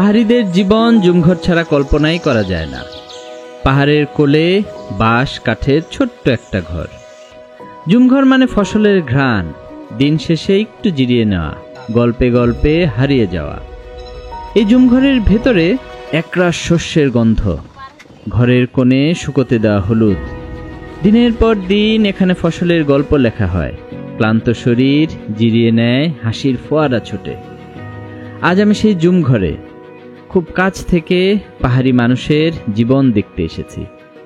পাহাড়িদের জীবন জুমঘর ছাড়া কল্পনাই করা যায় না। পাহাড়ের কোলে বাঁশ কাঠের ছোট্ট একটা ঘর। জুমঘর মানে ফসলের ঘ্রাণ, দিন শেষে একটু জিরিয়ে নেওয়া, গল্পে গল্পে হারিয়ে যাওয়া। এই জুমঘরের ভেতরে একরাশ শস্যের গন্ধ, ঘরের কোণে শুকোতে দেওয়া হলুদ। দিনের পর দিন এখানে ফসলের গল্প লেখা হয়, ক্লান্ত শরীর জিরিয়ে নেয়, হাসির ফোয়ারা ছোটে। আজ আমি সেই জুমঘরে খুব কাছ থেকে পাহাড়ি মানুষের জীবন দেখতে এসেছি।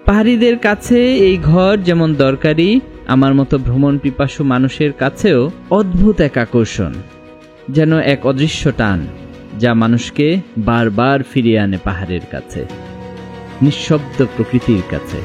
পাহাড়িদের কাছে এই ঘর যেমন দরকারি, আমার মতো ভ্রমণ পিপাসু মানুষের কাছেও অদ্ভুত এক আকর্ষণ, যেন এক অদৃশ্য টান যা মানুষকে বারবার ফিরিয়ে আনে পাহাড়ের কাছে, নিঃশব্দ প্রকৃতির কাছে।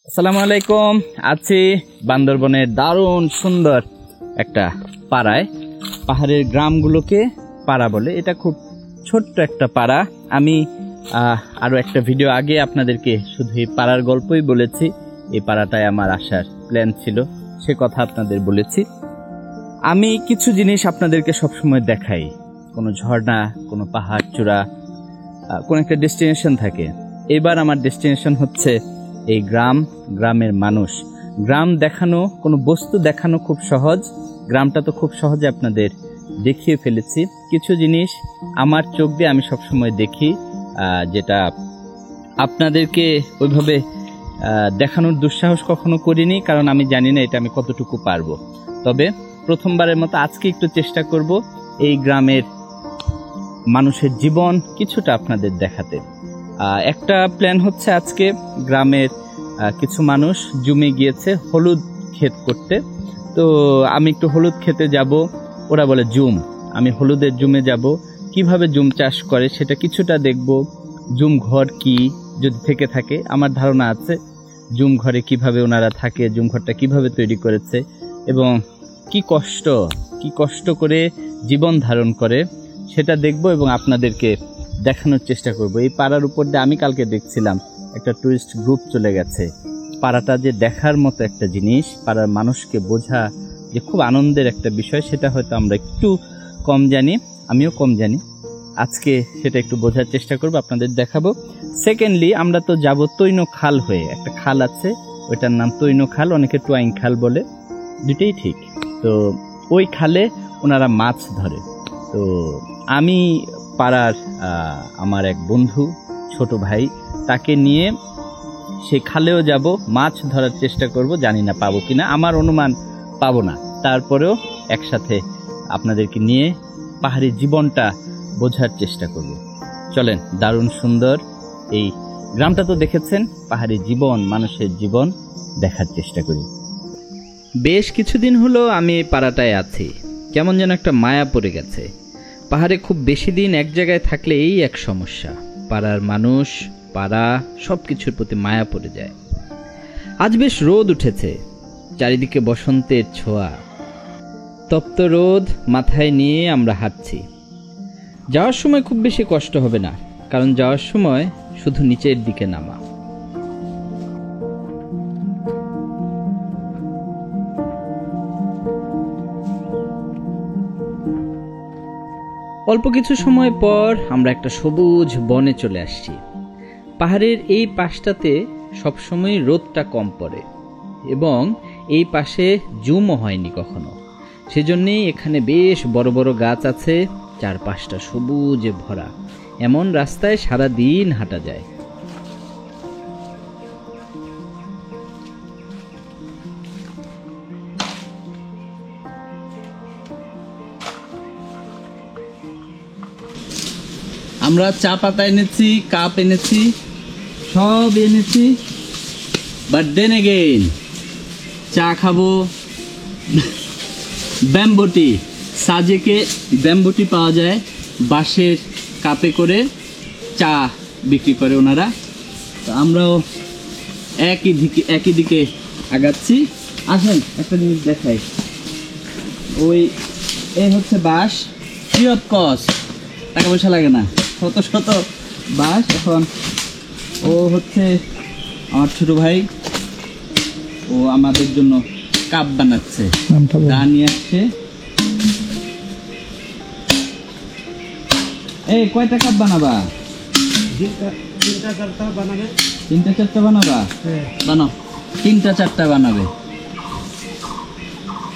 আসসালামু আলাইকুম। আছি বান্দরবনের দারুণ সুন্দর একটা পাড়ায়। পাহাড়ের গ্রামগুলোকে পাড়া বলে। এটা খুব ছোট্ট একটা পাড়া। আমি আরও একটা ভিডিও আগে আপনাদেরকে শুধু এই পাড়ার গল্পই বলেছি। এই পাড়াটায় আমার আসার প্ল্যান ছিল, সে কথা আপনাদের বলেছি। আমি কিছু জিনিস আপনাদেরকে সবসময় দেখাই, কোনো ঝর্ণা, কোনো পাহাড় চূড়া, কোনো একটা ডেস্টিনেশন থাকে। এবার আমার ডেস্টিনেশন হচ্ছে এই গ্রাম, গ্রামের মানুষ। গ্রাম দেখানো, কোনো বস্তু দেখানো খুব সহজ, গ্রামটা তো খুব সহজে আপনাদের দেখিয়ে ফেলেছি। কিছু জিনিস আমার চোখ দিয়ে আমি সবসময় দেখি, যেটা আপনাদেরকে ওইভাবে দেখানোর দুঃসাহস কখনো করিনি, কারণ আমি জানি না এটা আমি কতটুকু পারবো। তবে প্রথমবারের মতো আজকে একটু চেষ্টা করব এই গ্রামের মানুষের জীবন কিছুটা আপনাদের দেখাতে। একটা প্ল্যান হচ্ছে, আজকে গ্রামের কিছু মানুষ জুমে গিয়েছে হলুদ ক্ষেত করতে। তো আমি একটু হলুদ খেতে যাব, ওরা বলে জুম, আমি হলুদের জুমে যাব। কিভাবে জুম চাষ করে সেটা কিছুটা দেখব। জুম ঘর কি, যদি থেকে থাকে, আমার ধারণা আছে জুম ঘরে কিভাবে ওনারা থাকে, জুম ঘরটা কিভাবে তৈরি করেছে এবং কি কষ্ট করে জীবন ধারণ করে সেটা দেখব এবং আপনাদেরকে দেখানোর চেষ্টা করব। এই পাড়ার উপর দিয়ে আমি কালকে দেখছিলাম একটা টুরিস্ট গ্রুপ চলে গেছে। পাড়াটা যে দেখার মতো একটা জিনিস, পাড়ার মানুষকে বোঝা যে খুব আনন্দের একটা বিষয়, সেটা হয়তো আমরা একটু কম জানি, আমিও কম জানি। আজকে সেটা একটু বোঝার চেষ্টা করব, আপনাদের দেখাবো। সেকেন্ডলি, আমরা তো যাব তৈন খাল হয়ে, একটা খাল আছে, ওইটার নাম তৈন খাল, অনেকে টুয়াইং খাল বলে, দুটেই ঠিক। তো ওই খালে ওনারা মাছ ধরে। তো আমি পাড়ার আমার এক বন্ধু, ছোট ভাই, তাকে নিয়ে সেই খালেও যাব, মাছ ধরার চেষ্টা করব। জানি না পাবো কিনা, আমার অনুমান পাবো না, তারপরেও একসাথে আপনাদেরকে নিয়ে পাহাড়ি জীবনটা বোঝার চেষ্টা করব। চলেন, দারুণ সুন্দর এই গ্রামটা তো দেখেছেন, পাহাড়ি জীবন, মানুষের জীবন দেখার চেষ্টা করি। বেশ কিছুদিন হলো আমি এই পাড়াটায় আছি, কেমন যেন একটা মায়া পড়ে গেছে। পাহাড়ে খুব বেশি দিন এক জায়গায় থাকলে এই এক সমস্যা, পাড়ার মানুষ, পাড়া, সব কিছুর প্রতি মায়া পড়ে যায়। আজ বেশ রোদ উঠেছে, চারিদিকে বসন্তের ছোঁয়া। তপ্ত রোদ মাথায় নিয়ে আমরা হাঁটছি। যাওয়ার সময় খুব বেশি কষ্ট হবে না, কারণ যাওয়ার সময় শুধু নিচের দিকে নামা। অল্প কিছু সময় পর আমরা একটা সবুজ বনে চলে আসছি। পাহাড়ের এই পাশটাতে সবসময় রোদটা কম পড়ে এবং এই পাশে জুমও হয়নি কখনো, সেজন্যই এখানে বেশ বড় বড় গাছ আছে, চারপাশটা সবুজে ভরা। এমন রাস্তায় সারা দিন হাঁটা যায়। আমরা চা পাতা এনেছি, কাপ এনেছি, সব এনেছি, বাট দেন এগেইন চা খাবো ব্যাম্বুটি। সাজেকে ব্যাম্বুটি পাওয়া যায়, বাঁশের কাপে করে চা বিক্রি করে ওনারা। তো আমরাও একই দিকে আগাচ্ছি। আসেন একটা জিনিস দেখাই। এই হচ্ছে বাঁশ, ফ্রি অফ কস্ট, টাকা পয়সা লাগে না, শত শত বাঁশ। এখন ও হচ্ছে আমার ছোট ভাই, ও আমাদের জন্য কাপ বানাচ্ছে, দা নিয়ে আসছে। এই কয়টা কাপ বানাবা? 3-4টা বানাবে। 3-4টা বানাবা? বানাও, 3-4টা বানাবে।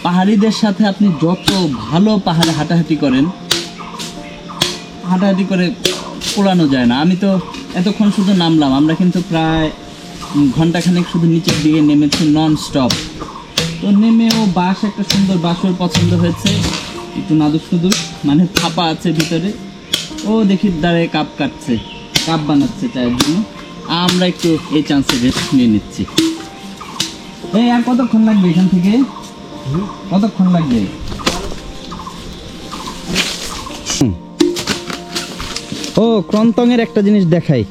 পাহাড়িদের সাথে আপনি যত ভালো পাহাড়ে হাঁটাহাঁটি করেন, হাঁটাহাঁটি করে কোলানো যায় না। আমি তো এতক্ষণ শুধু নামলাম, আমরা কিন্তু প্রায় ঘন্টাখানেক শুধু নিচের দিকে নেমেছি নন স্টপ। তো নেমেও বাঁশ, একটা সুন্দর বাঁশ ওর পছন্দ হয়েছে, একটু নাদুস নুদুস, মানে ফাঁপা আছে ভিতরে। ও দেখি দাঁড়ায় কাপ কাটছে, কাপ বানাচ্ছে চায়ের জন্য। আমরা একটু এই চান্সে রেস্ট নিয়ে নিচ্ছি। এই আর কতক্ষণ লাগবে এখান থেকে? কতক্ষণ লাগবে? ও ক্রন্তং এর একটা জিনিস দেখাই,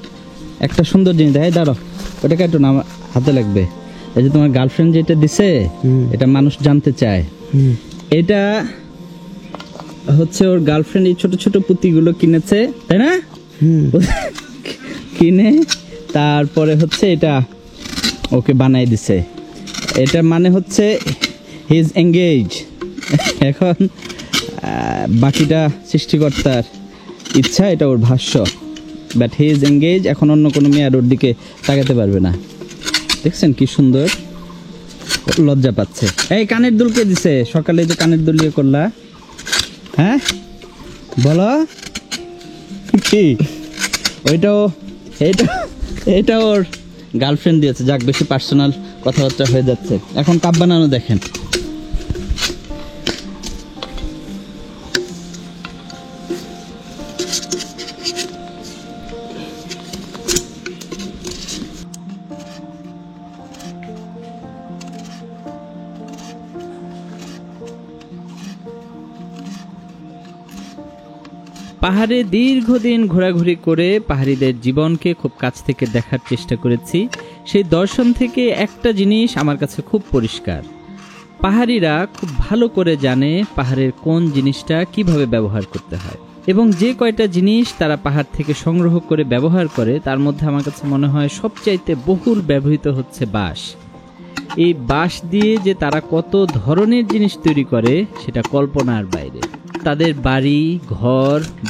একটা সুন্দর জিনিস দেখাই। দাঁড়াও, ওটাকে একটু না, হাতে লাগবে। এই যে তোমার গার্লফ্রেন্ড যেটা দিছে, এটা মানুষ জানতে চায়। এটা হচ্ছে ওর গার্লফ্রেন্ড এই ছোট ছোট পুঁতিগুলো কিনেছে, তাই না? কিনে তারপরে হচ্ছে এটা ওকে বানাই দিছে। এটা মানে হচ্ছে হি ইজ এঙ্গেজ। এখন বাকিটা সৃষ্টিকর্তার ইচ্ছা, এটা ওর ভাষ্য, বাট হি ইজ এঙ্গেজ। এখন অন্য কোনো মেয়ে আর ওর দিকে তাকাতে পারবে না। দেখছেন কি সুন্দর, লজ্জা পাচ্ছে। এই কানের দুল কে দিছে? সকালে যে কানের দুল ইয়ে করলা, হ্যাঁ বলো কি? ওইটাও এটা ওর গার্লফ্রেন্ড দিয়েছে। যাক, বেশি পার্সোনাল কথাবার্তা হয়ে যাচ্ছে। এখন কাপ বানানো দেখেন। পাহাড়ে দীর্ঘদিন ঘোরাঘুরি করে পাহাড়িদের জীবনকে খুব কাছ থেকে দেখার চেষ্টা করেছি। সেই দর্শন থেকে একটা জিনিস আমার কাছে খুব পরিষ্কার, পাহাড়িরা খুব ভালো করে জানে পাহাড়ের কোন জিনিসটা কিভাবে ব্যবহার করতে হয়, এবং যে কয়টা জিনিস তারা পাহাড় থেকে সংগ্রহ করে ব্যবহার করে তার মধ্যে আমার কাছে মনে হয় সবচাইতে বহুল ব্যবহৃত হচ্ছে বাঁশ। এই বাঁশ দিয়ে যে তারা কত ধরনের জিনিস তৈরি করে সেটা কল্পনার বাইরে। তাদের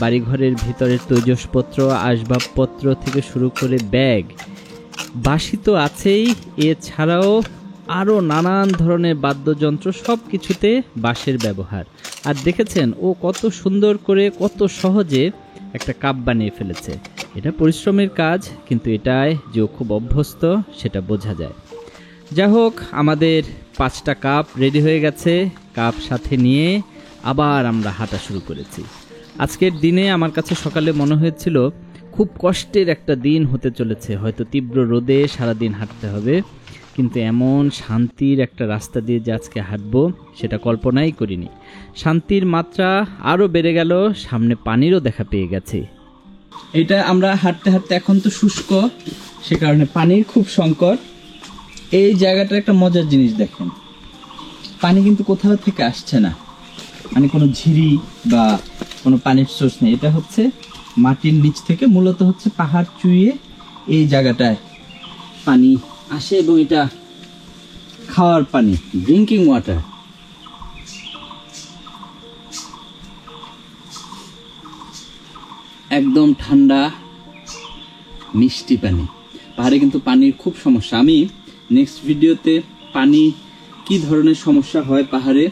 বাড়িঘরের ভিতরের তৈজসপত্র, আসবাবপত্র থেকে শুরু করে ব্যাগ, বাঁশি তো আছেই, এছাড়াও আরও নানান ধরনের বাদ্যযন্ত্র, সব কিছুতে বাঁশের ব্যবহার। আর দেখেছেন ও কত সুন্দর করে, কত সহজে একটা কাপ বানিয়ে ফেলেছে। এটা পরিশ্রমের কাজ, কিন্তু এটায় যে ও খুব অভ্যস্ত সেটা বোঝা যায়। যা হোক, আমাদের 5টা কাপ রেডি হয়ে গেছে। কাপ সাথে নিয়ে আবার আমরা হাঁটা শুরু করেছি। আজকের দিনে আমার কাছে সকালে মনে হয়েছিল খুব কষ্টের একটা দিন হতে চলেছে, হয়তো তীব্র রোদে সারাদিন হাঁটতে হবে, কিন্তু এমন শান্তির একটা রাস্তা দিয়ে যে আজকে হাঁটবো সেটা কল্পনাই করিনি। শান্তির মাত্রা আরও বেড়ে গেল, সামনে পানিরও দেখা পেয়ে গেছে। এটা আমরা হাঁটতে হাঁটতে, এখন তো শুষ্ক, সে কারণে পানির খুব সংকট। এই জায়গাটার একটা মজার জিনিস দেখেন, পানি কিন্তু কোথাও থেকে আসছে না, মানে কোনো ঝিরি বা কোনো পানির সোর্স নেই। এটা হচ্ছে মাটির নিচ থেকে, মূলত হচ্ছে পাহাড় চুইয়ে এই জায়গাটায় পানি আসে, এবং এটা খাওয়ার পানি, ড্রিঙ্কিং ওয়াটার। একদম ঠান্ডা মিষ্টি পানি। পাহাড়ে কিন্তু পানির খুব সমস্যা। আমি নেক্সট ভিডিওতে পানি কি ধরনের সমস্যা হয় পাহাড়ে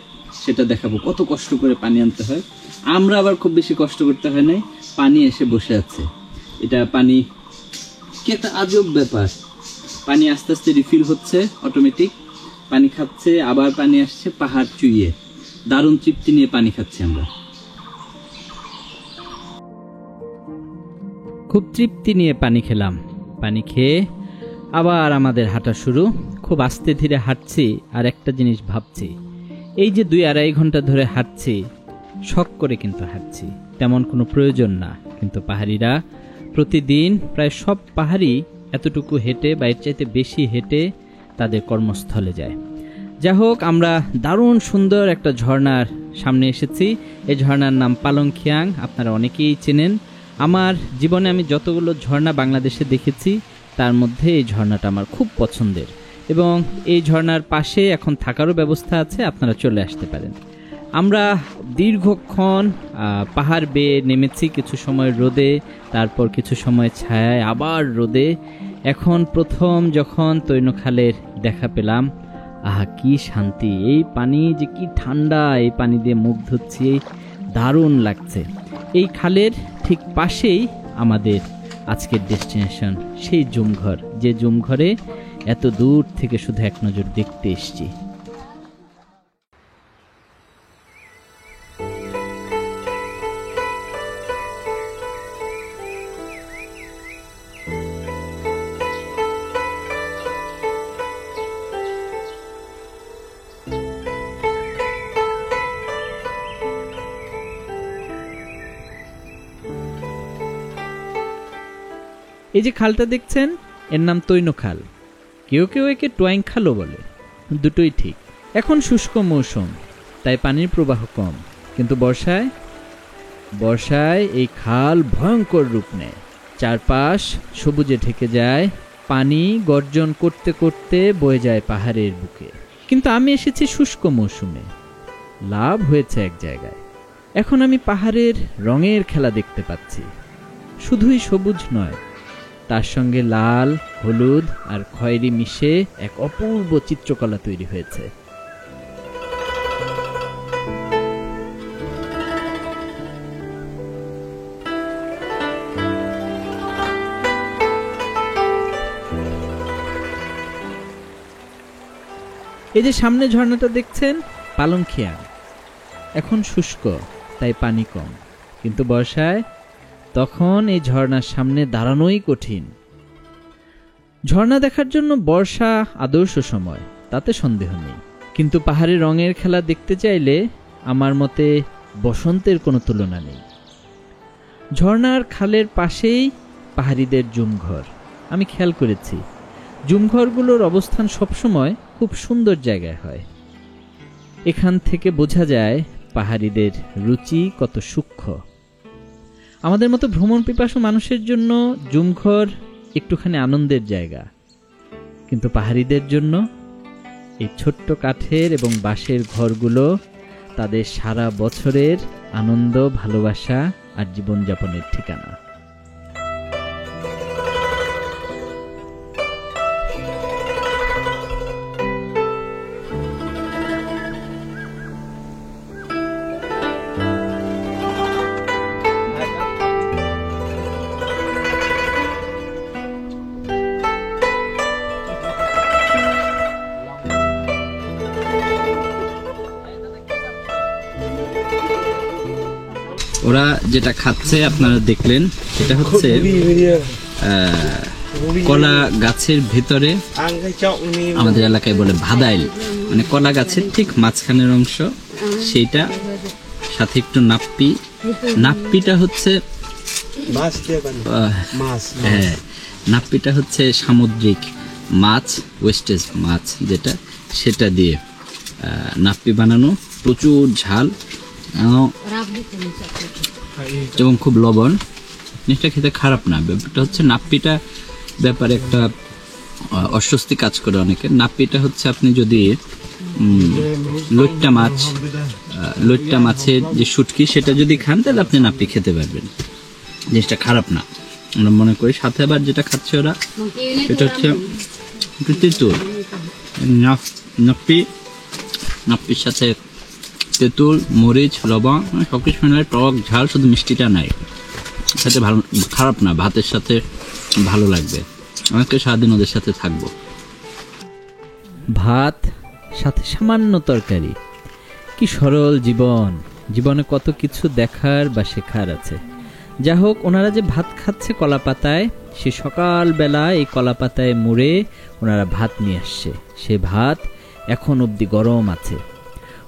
সেটা দেখাবো, কত কষ্ট করে পানি আনতে হয়। আমরা আবার খুব বেশি কষ্ট করতে হয় নাই, পানি এসে বসে আছে। এটা পানি কি একটা আজব ব্যাপার, পানি আস্তে আস্তে রিফিল হচ্ছে, অটোমেটিক পানি খাচ্ছে, আবার পানি আসছে পাহাড় চুইয়ে। দারুণ তৃপ্তি নিয়ে পানি খাচ্ছি আমরা, খুব তৃপ্তি নিয়ে পানি খেলাম। পানি খেয়ে আবার আমাদের হাঁটা শুরু। খুব আস্তে ধীরে হাঁটছি, আর একটা জিনিস ভাবছি, এই যে 2-2.5 ঘন্টা ধরে হাঁটছি, শখ করে কিন্তু হাঁটছি, তেমন কোনো প্রয়োজন না, কিন্তু পাহাড়িরা প্রতিদিন, প্রায় সব পাহাড়ি এতটুকু হেঁটে বা এর চাইতে বেশি হেঁটে তাদের কর্মস্থলে যায়। যাই হোক, আমরা দারুণ সুন্দর একটা ঝর্ণার সামনে এসেছি। এই ঝর্ণার নাম পালংখিয়াং, আপনারা অনেকেই চেনেন। আমার জীবনে আমি যতগুলো ঝর্ণা বাংলাদেশে দেখেছি তার মধ্যে এই ঝর্ণাটা আমার খুব পছন্দের, এবং এই ঝর্ণার পাশে এখন থাকারও ব্যবস্থা আছে, আপনারা চলে আসতে পারেন। আমরা দীর্ঘক্ষণ পাহাড় বেয়ে নেমেছি, কিছু সময় রোদে, তারপর কিছু সময় ছায়ায়, আবার রোদে। এখন প্রথম যখন তৈনখালের দেখা পেলাম, আহা কি শান্তি! এই পানি যে কি ঠান্ডা, এই পানি দিয়ে মুখ ধুচ্ছি, দারুণ লাগছে। এই খালের ঠিক পাশেই আমাদের আজকের ডেস্টিনেশন, সেই জুমঘর, যে জুমঘরে এত দূর থেকে শুধু এক নজর দেখতে এসেছি। এই যে খালটা দেখছেন, এর নাম তৈনখাল। কেউ কেউ একে টোয়াইং খালও বলে, দুটোই ঠিক। এখন শুষ্ক মৌসুম, তাই পানির প্রবাহ কম, কিন্তু বর্ষায় এই খাল ভয়ঙ্কর রূপ নেয়। চারপাশ সবুজে ঢেকে যায়, পানি গর্জন করতে করতে বয়ে যায় পাহাড়ের বুকে। কিন্তু আমি এসেছি শুষ্ক মৌসুমে, লাভ হয়েছে এক জায়গায়। এখন আমি পাহাড়ের রঙের খেলা দেখতে পাচ্ছি। শুধুই সবুজ নয়, তার সঙ্গে লাল, হলুদ আর খয়েরি মিশে এক অপূর্ব চিত্রকলা তৈরি হয়েছে। এই যে সামনে ঝর্ণাটা দেখছেন, পালংখিয়াং। এখন শুষ্ক, তাই পানি কম, কিন্তু বর্ষায় তখন এই ঝর্ণার সামনে দাঁড়ানোই কঠিন। ঝর্ণা দেখার জন্য বর্ষা আদর্শ সময়, তাতে সন্দেহ নেই, কিন্তু পাহাড়ে রঙের খেলা দেখতে চাইলে আমার মতে বসন্তের কোনো তুলনা নেই। ঝর্ণার খালের পাশেই পাহাড়িদের জুমঘর। আমি খেয়াল করেছি, জুমঘরগুলোর অবস্থান সবসময় খুব সুন্দর জায়গায় হয়। এখান থেকে বোঝা যায় পাহাড়িদের রুচি কত সূক্ষ্ম। আমাদের মতো ভ্রমণ পিপাসু মানুষের জন্য জুমঘর একটুখানি আনন্দের জায়গা, কিন্তু পাহাড়িদের জন্য এই ছোট্ট কাঠের এবং বাঁশের ঘরগুলো তাদের সারা বছরের আনন্দ, ভালোবাসা আর জীবনযাপনের ঠিকানা। ওরা যেটা খাচ্ছে আপনারা দেখলেন, এটা হচ্ছে কলা গাছের ভিতরে, আমাদের এলাকায় বলে ভাদাইল, মানে কলা গাছের ঠিক মাঝখানের অংশ, সেইটা সাথে একটু নাপ্পি। নাপ্পিটা হচ্ছে হ্যাঁ, নাপ্পিটা হচ্ছে সামুদ্রিক মাছ, ওয়েস্টেজ মাছ যেটা, সেটা দিয়ে নাপ্পি বানানো, প্রচুর ঝাল এবং খুব লবণ। জিনিসটা খেতে খারাপ না। ব্যাপারটা হচ্ছে নাপ্পিটা ব্যাপারে একটা অস্বস্তি কাজ করে অনেকের। নাপ্পিটা হচ্ছে আপনি যদি লইট্টা মাছের যে শুটকি, সেটা যদি খান তাহলে আপনি নাপ্পি খেতে পারবেন। জিনিসটা খারাপ না আমরা মনে করি। সাথে আবার যেটা খাচ্ছে ওরা, সেটা হচ্ছে তেঁতুল। নাপ্পির সাথে তেঁতুল, মরিচ, লবণ সবকিছু মিলে টক ঝাল, শুধু মিষ্টিটা নাই। সাথে ভালো, খারাপ না, ভাতের সাথে ভালো লাগবে। অনেকে সারাদিন ওদের সাথে থাকবো। ভাত সাথে সামান্য তরকারি, কি সরল জীবন! জীবনে কত কিছু দেখার বা শেখার আছে। যা হোক, ওনারা যে ভাত খাচ্ছে কলা পাতায়, সে সকালবেলা এই কলা পাতায় মুড়ে ওনারা ভাত নিয়ে আসছে। সে ভাত এখন অবধি গরম আছে।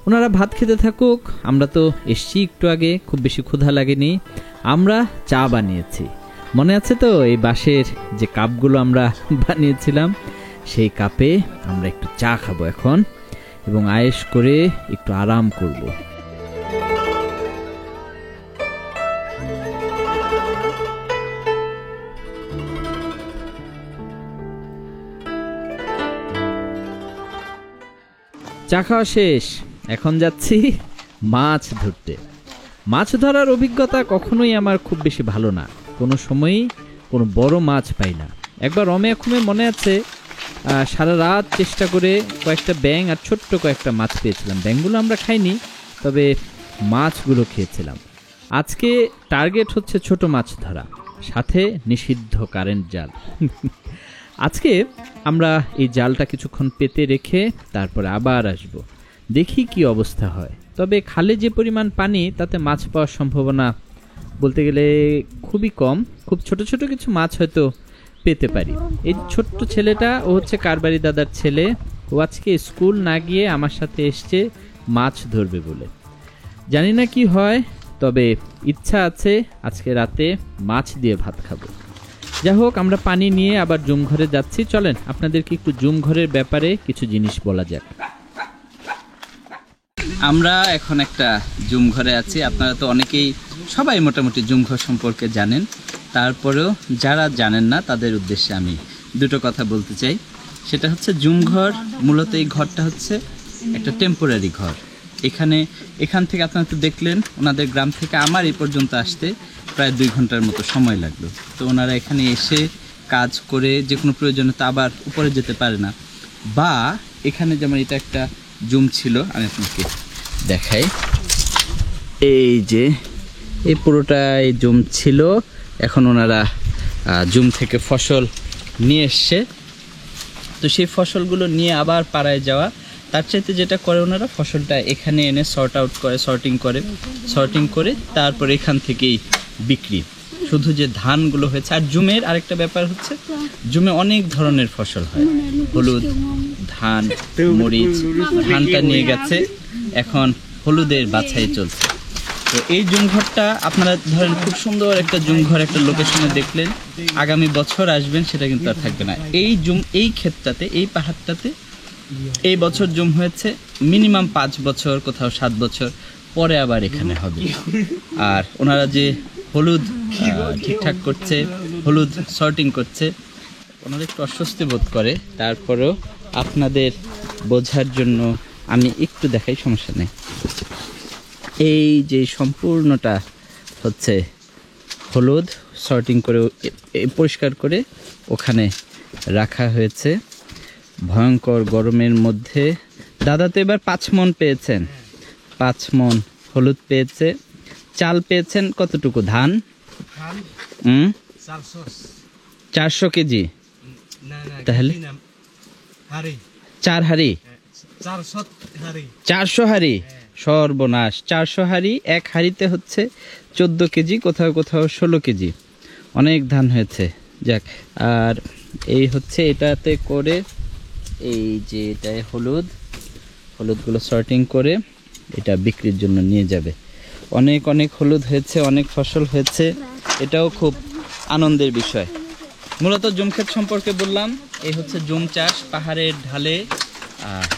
ওনারা ভাত খেতে থাকুক, আমরা তো এসছি একটু আগে, খুব বেশি ক্ষুধা লাগেনি। আমরা চা বানিয়েছি। মনে আছে তো এই বাঁশের যে কাপগুলো আমরা বানিয়েছিলাম, সেই কাপে আমরা একটু চা খাবো এখন এবং আয়েশ করে একটু আরাম করব। চা খাওয়া শেষ, এখন যাচ্ছি মাছ ধরতে। মাছ ধরার অভিজ্ঞতা কখনোই আমার খুব বেশি ভালো না, কোনো সময়ই কোনো বড় মাছ পাই না। একবার রমেয়াখুমে মনে আছে সারা রাত চেষ্টা করে কয়েকটা ব্যাঙ আর ছোট্ট কয়েকটা মাছ পেয়েছিলাম। ব্যাঙগুলো আমরা খাইনি, তবে মাছগুলো খেয়েছিলাম। আজকে টার্গেট হচ্ছে ছোট মাছ ধরা, সাথে নিষিদ্ধ কারেন্ট জাল। আজকে আমরা এই জালটা কিছুক্ষণ পেতে রেখে তারপরে আবার আসব, দেখি কি অবস্থা হয়। তবে খালে যে পরিমাণ পানি, তাতে মাছ পাওয়ার সম্ভাবনা বলতে গেলে খুবই কম। খুব ছোট ছোট কিছু মাছ হয়তো পেতে পারি। এই ছোট্ট ছেলেটা, ও হচ্ছে কারবারি দাদার ছেলে। ও আজকে স্কুল না গিয়ে আমার সাথে এসছে মাছ ধরবে বলে। জানি না কি হয়, তবে ইচ্ছা আছে আজকে রাতে মাছ দিয়ে ভাত খাবো। যাই হোক, আমরা পানি নিয়ে আবার জুম ঘরে যাচ্ছি। চলেন আপনাদেরকে একটু জুম ঘরের ব্যাপারে কিছু জিনিস বলা যাক। আমরা এখন একটা জুম ঘরে আছি। আপনারা তো অনেকেই, সবাই মোটামুটি জুম ঘর সম্পর্কে জানেন। তারপরেও যারা জানেন না তাদের উদ্দেশ্যে আমি দুটো কথা বলতে চাই। সেটা হচ্ছে জুম ঘর, মূলত এই ঘরটা হচ্ছে একটা টেম্পোরারি ঘর। এখান থেকে আপনারা তো দেখলেন, ওনাদের গ্রাম থেকে আমার এই পর্যন্ত আসতে প্রায় 2 ঘন্টার মতো সময় লাগলো। তো ওনারা এখানে এসে কাজ করে যে কোনো প্রয়োজনে তো আবার উপরে যেতে পারে না। বা এখানে যেমন এটা একটা জুম ছিল, আমি আপনাকে দেখাই। এই যে এই পুরোটাই জুম ছিল, এখন ওনারা জুম থেকে ফসল নিয়ে এসছে। তো সেই ফসলগুলো নিয়ে আবার পাড়ায় যাওয়া, তার চাইতে যেটা করে ওনারা ফসলটা এখানে এনে সর্টিং করে তারপর এখান থেকেই বিক্রি। শুধু যে ধানগুলো হয়েছে, আর জুমের আরেকটা ব্যাপার হচ্ছে, জুমে অনেক ধরনের ফসল হয়, হলুদ, ধান, মরিচ। ধানটা নিয়ে গেছে, এখন হলুদের বাছাই চলছে। তো এই জুমঘরটা আপনারা ধরেন খুব সুন্দর একটা জুমঘর একটা লোকেশনে দেখলেন, আগামী বছর আসবেন সেটা কিন্তু আর থাকবে না। এই ক্ষেতটাতে, এই পাহাড়টাতে এই বছর জুম হয়েছে, মিনিমাম 5 বছর, কোথাও 7 বছর পরে আবার এখানে হবে। আর ওনারা যে হলুদ ঠিকঠাক করছে, হলুদ সর্টিং করছে, ওনারা একটু অস্বস্তি বোধ করে। তারপরেও আপনাদের বোঝার জন্য আমি একটু দেখাই, সমস্যা নেই। এই যে সম্পূর্ণটা হচ্ছে হলুদ সর্টিং করে পরিষ্কার করে ওখানে রাখা হয়েছে। ভয়ঙ্কর গরমের মধ্যে দাদা তো এবার 5 মণ পেয়েছেন, 5 মণ হলুদ পেয়েছে। চাল পেয়েছেন কতটুকু? ধান 400 কেজি, তাহলে 4 হাড়ি, 400 হাড়ি। সর্বনাশ, 400 হাড়ি, এক হাড়িতে হচ্ছে 14 কেজি, কোথাও কোথাও 16 কেজি। অনেক ধান হয়েছে। যাক, আর এই হচ্ছে এটাতে করে, এই যে এটাই হলুদগুলো সর্টিং করে এটা বিক্রির জন্য নিয়ে যাবে। অনেক অনেক হলুদ হয়েছে, অনেক ফসল হয়েছে, এটাও খুব আনন্দের বিষয়। মূলত জুম ক্ষেত সম্পর্কে বললাম। এই হচ্ছে জুম চাষ, পাহাড়ের ঢালে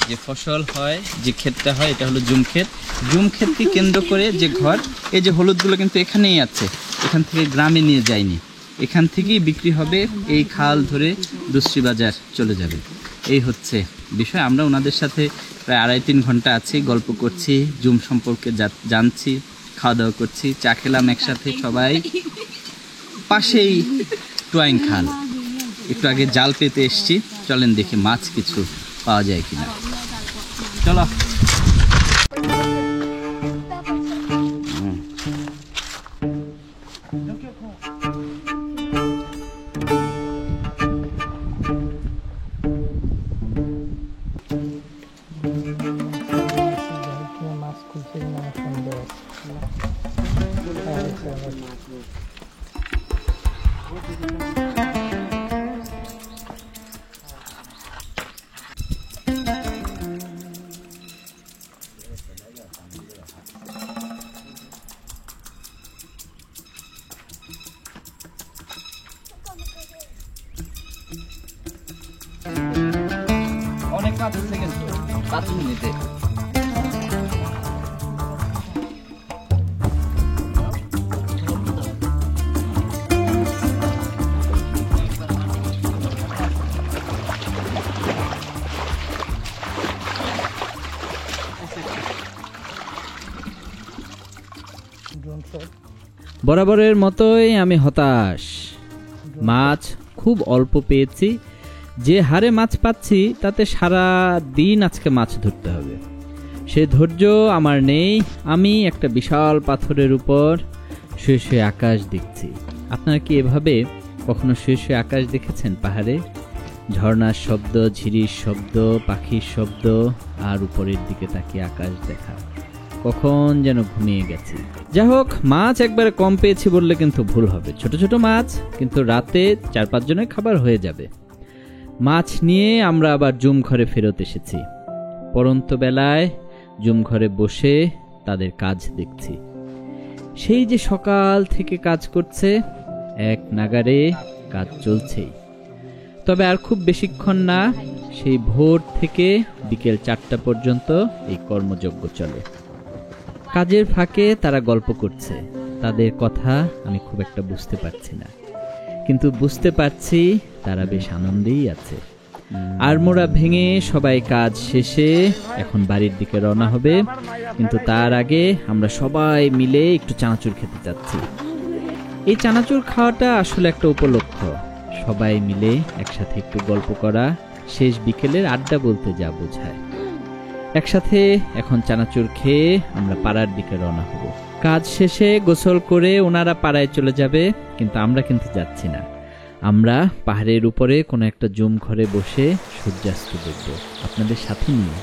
যে ফসল হয়, যে ক্ষেতটা হয়, এটা হলো জুম ক্ষেত। জুম ক্ষেতকে কেন্দ্র করে যে ঘর, এই যে হলুদগুলো কিন্তু এখানেই আছে, এখান থেকে গ্রামে নিয়ে যায়নি, এখান থেকেই বিক্রি হবে, এই খাল ধরে দুশ্রী বাজার চলে যাবে। এই হচ্ছে বিষয়। আমরা ওনাদের সাথে প্রায় 2.5-3 ঘন্টা আছি, গল্প করছি, জুম সম্পর্কে জানছি, খাওয়া দাওয়া করছি, চা খেলাম একসাথে সবাই। পাশেই টোয়াইং খাল, একটু আগে জাল পেতে এসছি। চলেন দেখি মাছ কিছু পাওয়া যায় কিনা। চলো। 5 মিনিটে। বরাবরের মতোই আমি হতাশ। মাছ খুব অল্প পেয়েছি, যে হারে মাছ পাচ্ছি তাতে সারা দিন আজকে মাছ ধরতে হবে। সে ধৈর্য আমার নেই। আমি একটা বিশাল পাথরের উপর শুয়ে শুয়ে আকাশ দেখছি। আপনারা কি এভাবে কখনো শুয়ে শুয়ে আকাশ দেখেছেন? পাহাড়ে ঝর্ণার শব্দ, ঝিরির শব্দ, পাখির শব্দ, আর উপরের দিকে তাকিয়ে আকাশ দেখা। কখন যেন ঘুমিয়ে গেছি। যাই হোক, মাছ একবারে কম পেয়েছি বললে কিন্তু ভুল হবে। ছোট ছোট মাছ, কিন্তু রাতে 4-5 জনের খাবার হয়ে যাবে। মাছ নিয়ে আমরা আবার জুম ঘরে ফেরত এসেছি। পরন্ত বেলায় জুম ঘরে বসে তাদের কাজ দেখছি। সেই যে সকাল থেকে কাজ করছে, এক নাগারে কাজ চলছেই। তবে আর খুব বেশিক্ষণ না, সেই ভোর থেকে বিকেল 4টা পর্যন্ত এই কর্মযজ্ঞ চলে। কাজের ফাঁকে তারা গল্প করছে। তাদের কথা আমি খুব একটা বুঝতে পারছি না, কিন্তু বুঝতে পারছি তারা বেশ আনন্দেই আছে। আড়মোড়া ভেঙে সবাই কাজ শেষে এখন বাড়ির দিকে রওনা হবে, কিন্তু তার আগে আমরা সবাই মিলে একটু চানাচুর খেতে যাচ্ছি। এই চানাচুর খাওয়াটা আসলে একটা উপলক্ষ। সবাই মিলে একসাথে একটু গল্প করা, শেষ বিকেলের আড্ডা বলতে যা বোঝায়। একসাথে এখন চানাচুর খেয়ে আমরা পাড়ার দিকে রওনা হব। কাজ শেষে গোসল করে ওনারা পাড়ায় চলে যাবে, কিন্তু আমরা কিন্তু যাচ্ছি না। আমরা পাহাড়ের উপরে কোনো একটা জুম ঘরে বসে সূর্যাস্ত দেখব আপনাদের সাথে নিয়ে।